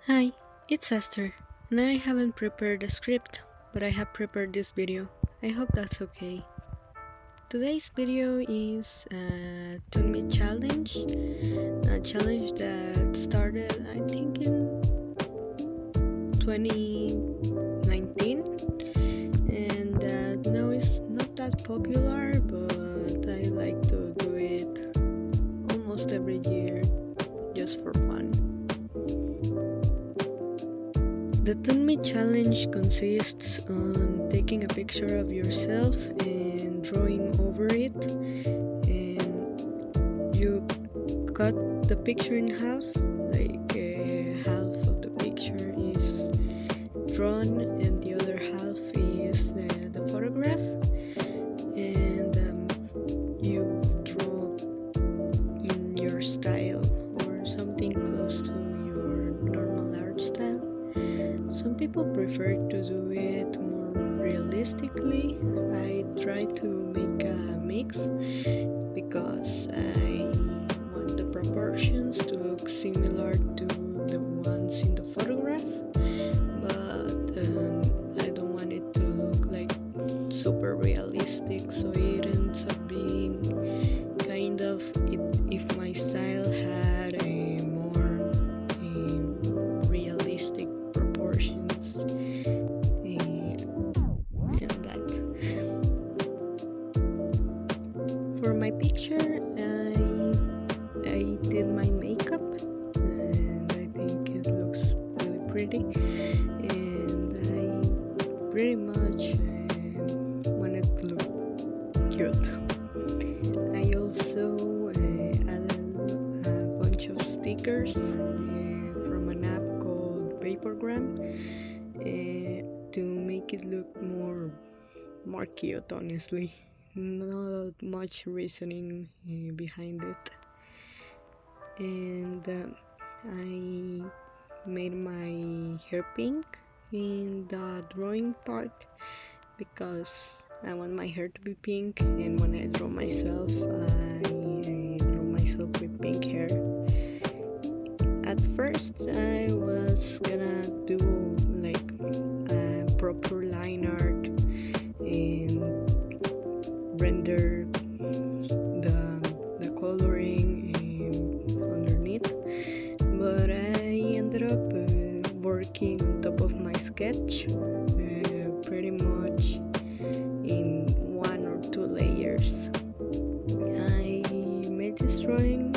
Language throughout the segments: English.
Hi, it's Esther, and I haven't prepared a script, but I have prepared this video. I hope that's okay. Today's video is a Toon challenge, a challenge that started, I think, in 2019, and that now is not that popular, but I like to do it almost every year just for fun. The Toon challenge consists on taking a picture of yourself and drawing over it, and you cut the picture in half, like half of the picture is drawn and the other half is the photograph, and you draw in your style or something close to your normal art style. Some people prefer to do it more realistically. I try to make a mix because I want the proportions to look similar to the ones in the photograph, but I don't want it to look like super realistic, so it ends up being kind of if my style had a more realistic proportions and that. For my picture, I did my makeup, and I think it looks really pretty, and I pretty much want it to look cute. I also added a bunch of stickers from an app called Papergram to make it look more cute. Honestly, not much reasoning behind it, and I made my hair pink in the drawing part because I want my hair to be pink, and when I draw myself, I draw myself with pink hair. At first, I was gonna do like a proper line art and render the coloring underneath, but I ended up working on top of my sketch pretty much in one or two layers. I made this drawing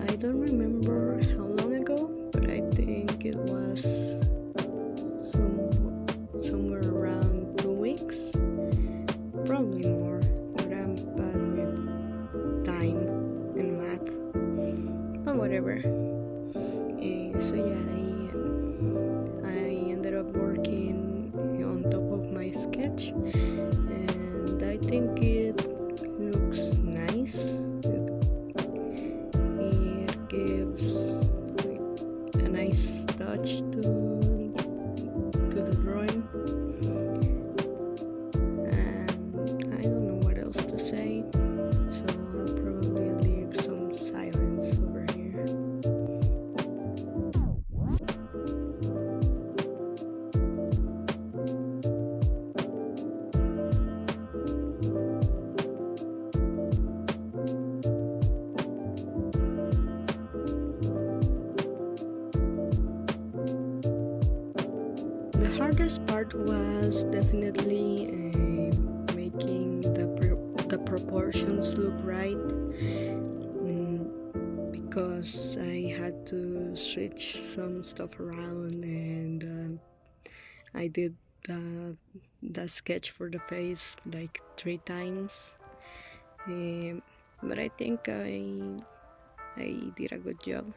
I don't remember how long ago, but I think it was somewhere around 2 weeks, probably more, but I'm bad with time and math, but whatever. So yeah, I ended up working on top of my sketch, and I think it looks nice. It gives like a nice touch to the drawing, and I don't know what else to say, so I'll probably leave some silence over here. The hardest part was definitely making the proportions look right, because I had to switch some stuff around, and I did the sketch for the face like 3 times, but I think I did a good job.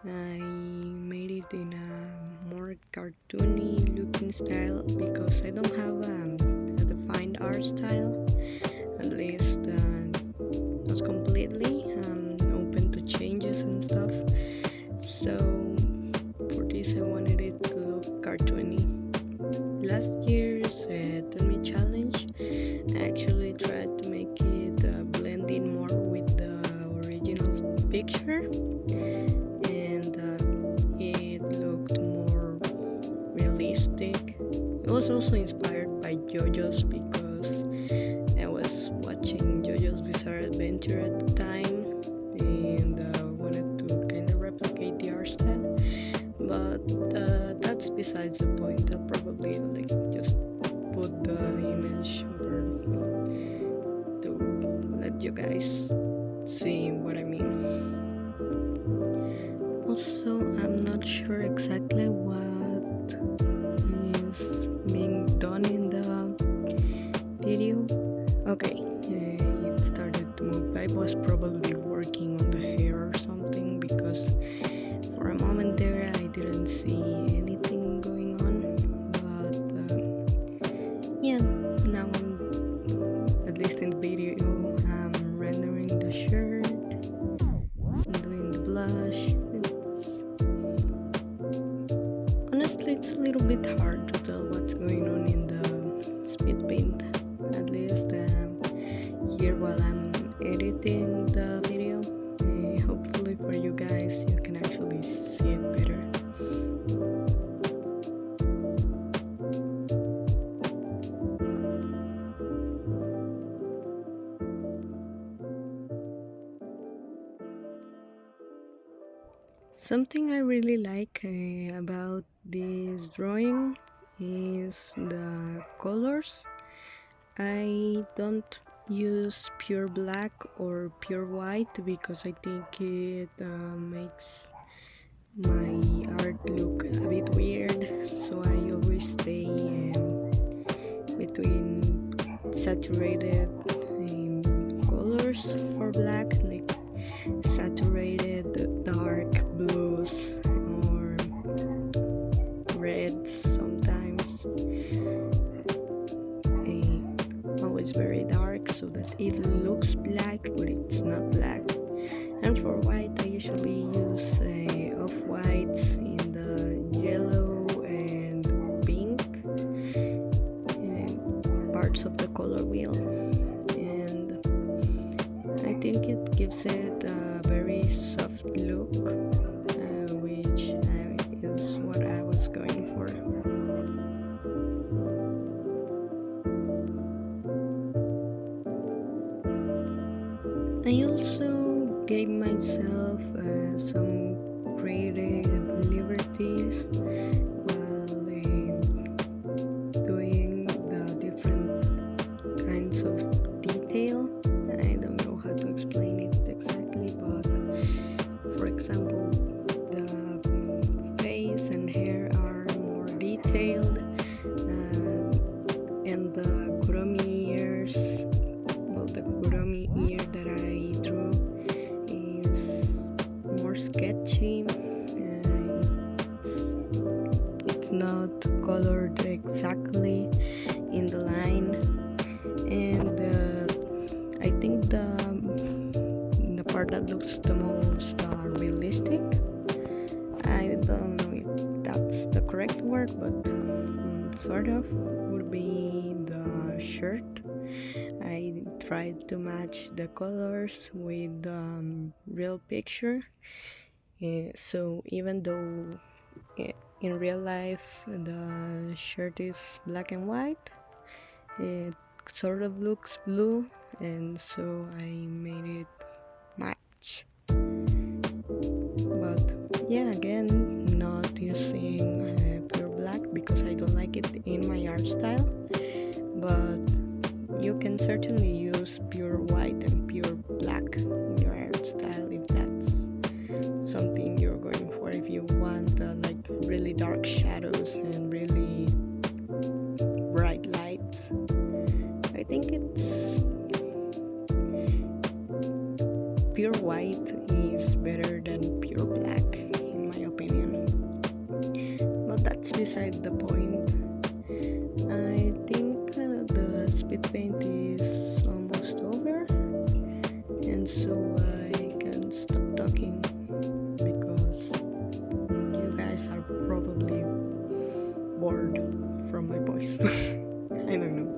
I made it in a more cartoony looking style because I don't have a defined art style, at least not completely. I'm open to changes and stuff, so for this I wanted it to look cartoony. Last year's Toon challenge, I actually tried to make it blend in more with the original picture, was also inspired by JoJo's because I was watching JoJo's Bizarre Adventure at the time and wanted to kind of replicate the art style. But that's besides the point. I'll probably like just put the image over to let you guys see what I mean. Also, I'm not sure exactly what is being done in the video. Okay, it started to move. I was probably working on the hair or something because for a moment there I didn't see anything going on. But yeah, now at least in the video, I'm rendering the shirt, doing the blush. Honestly, it's a little bit hard to tell what's going on in the speed paint, at least here while I'm editing the video. Hopefully for you guys you can actually see it better. Something I really like about this drawing is the colors. I don't use pure black or pure white because I think it makes my art look a bit weird, so I always stay between saturated colors for black, like saturated dark blues or reds sometimes, always very dark so that it looks black but it's not black. And for white I usually use off-whites in the yellow and pink parts of the color wheel, and I think it gives it a very soft look, which is what I was going for. I also gave myself some creative liberties while doing the different kinds of detail. I don't know how to explain it exactly, but for example, the face and hair are more detailed, and the Kuromi ears, well, the Kuromi ear that I drew is more sketchy. It's not colored exactly in the line, and I think the part that looks the most realistic, I don't know if that's the correct word, but sort of, would be the shirt. I tried to match the colors with the real picture, so even though in real life the shirt is black and white, it sort of looks blue, and so I made it match. But yeah, again, not using pure black because I don't like it in my art style, but you can certainly use pure white and pure black in your art style if that's something you're going for. If you want like really dark shadows and really bright lights, I think it's pure white is better than pure black in my opinion, but that's beside the point. I think the speed paint is almost over, and so I can stop talking because you guys are probably bored from my voice. I don't know.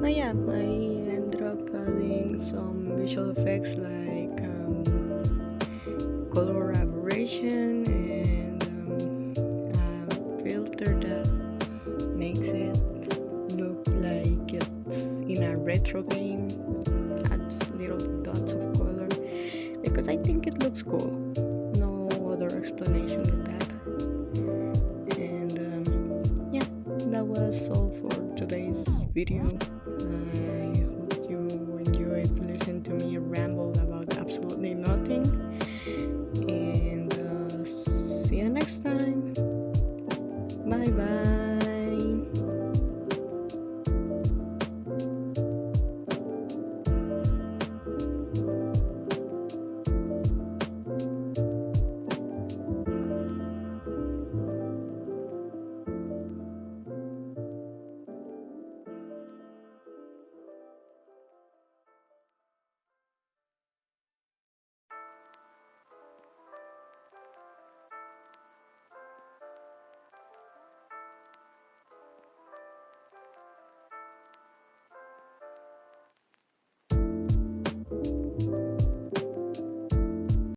But yeah, I ended up adding some visual effects like color aberration and a filter that makes retro game, adds little dots of color, because I think it looks cool. No other explanation than that. And yeah, that was all for today's video. I hope you enjoyed listening to me ramble